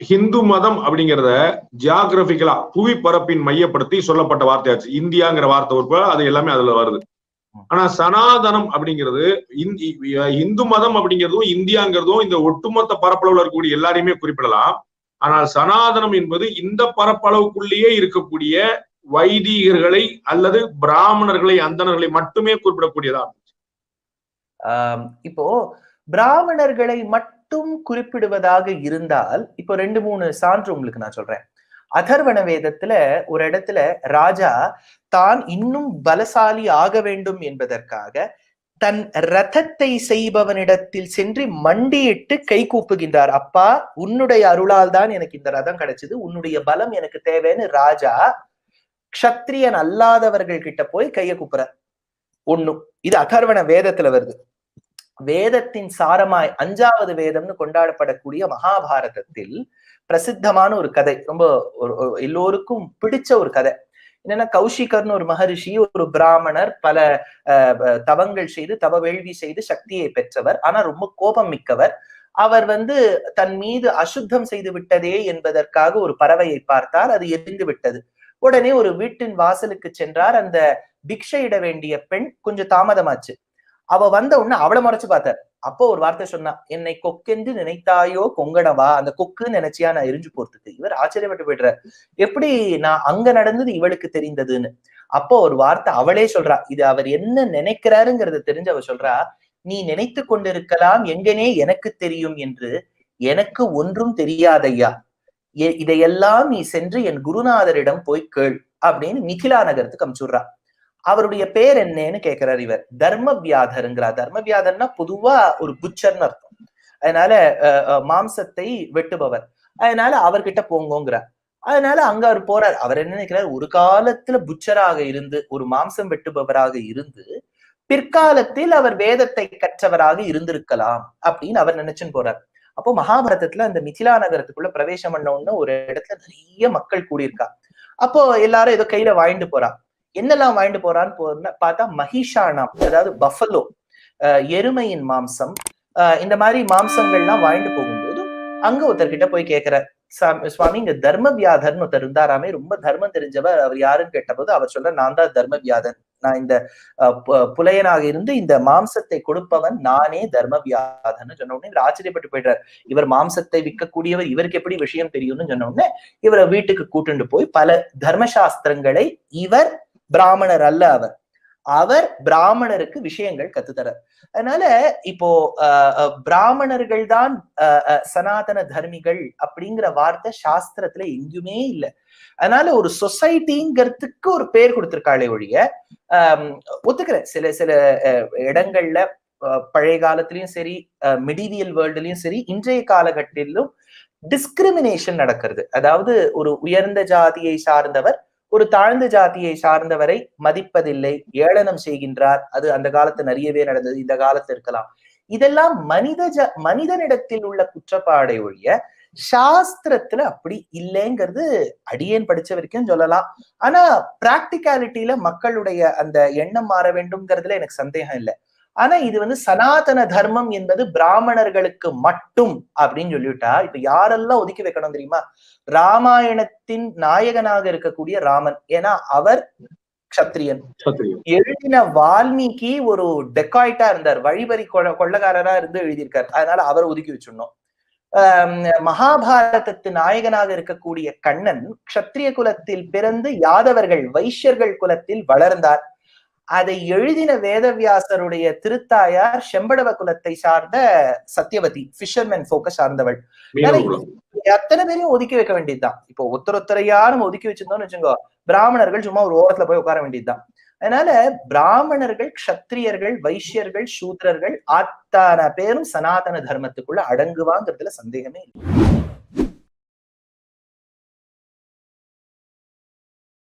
ஹிந்து மதம் அப்படிங்கிறத ஜியாகிரபிக்கலா புவி பரப்பின் மையப்படுத்தி சொல்லப்பட்ட வார்த்தையாச்சு. இந்தியாங்கிற வார்த்தை உட்பட அது எல்லாமே அதுல வருது. ஆனா சனாதனம் அப்படிங்கிறது இந்து மதம் அப்படிங்கிறதும் இந்தியாங்கிறதும் இந்த ஒட்டுமொத்த பரப்பளவுல இருக்கக்கூடிய எல்லாரையுமே குறிப்பிடலாம். ஆனால் சனாதனம் என்பது இந்த பரப்பளவுக்குள்ளேயே இருக்கக்கூடிய வைதிகர்களை அல்லது பிராமணர்களை, அந்தணர்களை மட்டுமே குறிப்பிடக்கூடியதா. இப்போ பிராமணர்களை மட்டும் குறிப்பிடுவதாக இருந்தால், இப்போ 2-3 சான்று உங்களுக்கு நான் சொல்றேன். அதர்வண வேதத்துல ஒரு இடத்துல ராஜா தான் இன்னும் பலசாலி ஆக வேண்டும் என்பதற்காக தன் ரதத்தை செய்பவனிடத்தில் சென்று மண்டியிட்டு கை கூப்புகின்றார். அப்பா, உன்னுடைய அருளால் தான் எனக்கு இந்த ரதம் கிடைச்சது, உன்னுடைய பலம் எனக்கு தேவைன்னு ராஜா க்ஷத்ரியன் அல்லாதவர்கள் கிட்ட போய் கைய கூப்புற. ஒண்ணும் இது அதர்வண வேதத்துல வருது. வேதத்தின் சாரமாய் 5வது வேதம்னு கொண்டாடப்படக்கூடிய மகாபாரதத்தில் பிரசித்தமான ஒரு கதை, ரொம்ப எல்லோருக்கும் பிடிச்ச ஒரு கதை. என்னன்னா, கௌஷிகர்னு ஒரு மகரிஷி, ஒரு பிராமணர், பல தவங்கள் செய்து தவ வேள்வி செய்து சக்தியை பெற்றவர். ஆனா ரொம்ப கோபம் மிக்கவர். அவர் தன் மீது அசுத்தம் செய்து விட்டதே என்பதற்காக ஒரு பறவையை பார்த்தார். அது எரிந்து விட்டது. உடனே ஒரு வீட்டின் வாசலுக்கு சென்றார். அந்த பிக்ஷையிட வேண்டிய பெண் கொஞ்சம் தாமதமாச்சு. அவ வந்த உடனே அவளை முறைச்சு பார்த்தார். அப்போ ஒரு வார்த்தை சொன்னா, என்னை கொக்கென்று நினைத்தாயோ கொங்கணவா, அந்த கொக்குன்னு நினைச்சியா நான் எரிஞ்சு போறதுக்கு. இவர் ஆச்சரியப்பட்டு போயிடுறார். எப்படி நான் அங்க நடந்தது இவளுக்கு தெரிந்ததுன்னு. அப்போ ஒரு வார்த்தை அவளே சொல்றா, இது அவர் என்ன நினைக்கிறாருங்கிறத தெரிஞ்சு அவ சொல்றா, நீ நினைத்து கொண்டிருக்கலாம் எங்கனே எனக்கு தெரியும் என்று, எனக்கு ஒன்றும் தெரியாதையா, இதையெல்லாம் நீ சென்று என் குருநாதரிடம் போய் கேள் அப்படின்னு மிதிலா நகரத்துக்கு அனுப்பிச்சுடுறா. அவருடைய பேர் என்னன்னு கேட்கிறார் இவர். தர்மவியாதருங்கிறார். தர்மவியாதர்னா பொதுவா ஒரு புச்சர்னு அர்த்தம். அதனால மாம்சத்தை வெட்டுபவர். அதனால அவர்கிட்ட போங்கோங்கிறார். அதனால அங்க அவர் போறார். அவர் என்ன நினைக்கிறார், ஒரு காலத்துல புச்சராக இருந்து ஒரு மாம்சம் வெட்டுபவராக இருந்து பிற்காலத்தில் அவர் வேதத்தை கற்றவராக இருந்திருக்கலாம் அப்படின்னு அவர் நினைச்சுன்னு போறார். அப்போ மகாபாரதத்துல அந்த மிதிலா நகரத்துக்குள்ள பிரவேசம் பண்ண உடனே ஒரு இடத்துல நிறைய மக்கள் கூடியிருக்கா. அப்போ எல்லாரும் ஏதோ கையில வாங்கிட்டு போறா. என்னெல்லாம் வாங்கிட்டு போறான்னு பார்த்தா மகிஷானாம், அதாவது பஃபலோ, எருமையின் மாம்சம், இந்த மாதிரி மாம்சங்கள்லாம் வாங்கிட்டு போகும்போது அங்க ஒருத்தர்கிட்ட போய் கேட்கிற, சுவாமி இங்க தர்மவியாதர்னு ஒருத்தர் இருந்தாராமே, ரொம்ப தர்மம் தெரிஞ்சவர், அவர் யாருன்னு கேட்டபோது அவர் சொல்ற, நான் தான் தர்மவியாதன், நான் இந்த புலையனாக இருந்து இந்த மாம்சத்தை கொடுப்பவன் நானே தர்மவியாதன்னு சொன்ன உடனே இவர் ஆச்சரியப்பட்டு போயிடுறார். இவர் மாம்சத்தை விற்கக்கூடியவர், இவருக்கு எப்படி விஷயம் தெரியும்னு சொன்ன உடனே இவரை வீட்டுக்கு கூட்டுண்டு போய் பல தர்மசாஸ்திரங்களை, இவர் பிராமணர் அல்ல, அவர் பிராமணருக்கு விஷயங்கள் கத்துத்தரார். அதனால இப்போ பிராமணர்கள் தான் சனாதன தர்மிகள் அப்படிங்கிற வார்த்தை சாஸ்திரத்துல எங்குமே இல்லை. அதனால ஒரு சொசைட்டிங்கிறதுக்கு ஒரு பேர் கொடுத்திருக்காளே ஒழிய, ஒத்துக்கிறேன் சில சில இடங்கள்ல பழைய காலத்திலயும் சரி, மிடிவியல் வேர்ல்டுலயும் சரி, இன்றைய காலகட்டத்திலும் டிஸ்கிரிமினேஷன் நடக்கிறது. அதாவது ஒரு உயர்ந்த ஜாதியை சார்ந்தவர் ஒரு தாழ்ந்த ஜாதியை சார்ந்தவரை மதிப்பதில்லை, ஏளனம் செய்கின்றார். அது அந்த காலத்து நிறையவே நடந்தது, இந்த காலத்து இருக்கலாம். இதெல்லாம் மனிதனிடத்தில் உள்ள குற்றப்பாடை ஒழிய சாஸ்திரத்துல அப்படி இல்லைங்கிறது அடியேன் படிச்ச வரைக்கும் சொல்லலாம். ஆனா பிராக்டிகாலிட்டியில மக்களுடைய அந்த எண்ணம் மாற வேண்டும்ங்கிறதுல எனக்கு சந்தேகம் இல்லை. ஆனா இது சனாதன தர்மம் என்பது பிராமணர்களுக்கு மட்டும் அப்படின்னு சொல்லிவிட்டா, இப்ப யாரெல்லாம் ஒதுக்கி வைக்கணும் தெரியுமா? ராமாயணத்தின் நாயகனாக இருக்கக்கூடிய ராமன், ஏன்னா அவர் க்ஷத்ரியன். எழுதின வால்மீகி ஒரு டெக்காய்டா இருந்தார், வழிபறி கொள்ளக்காரரா இருந்து எழுதியிருக்கார். அதனால அவரை ஒதுக்கி வச்சிடணும். மகாபாரதத்து நாயகனாக இருக்கக்கூடிய கண்ணன் க்ஷத்ரிய குலத்தில் பிறந்து யாதவர்கள் வைஷ்யர்கள் குலத்தில் வளர்ந்தார். அதை எழுதின வேதவியாசருடைய திருத்தாயார் செம்படவ குலத்தை சார்ந்த சத்யவதி, பிஷர்மேன் போக்க சார்ந்தவள். அத்தனை பேரையும் ஒதுக்கி வைக்க வேண்டியதுதான். இப்போ ஒருத்தரையா நம்ம ஒதுக்கி வச்சிருந்தோம்னு வச்சுக்கோ, பிராமணர்கள் சும்மா ஒரு ஓரத்துல போய் உட்கார வேண்டியதுதான். அதனால பிராமணர்கள், க்ஷத்ரியர்கள், வைஷ்யர்கள், சூத்ரர்கள் அத்தனை பேரும் சனாதன தர்மத்துக்குள்ள அடங்குவாங்கிறதுல சந்தேகமே இல்லை.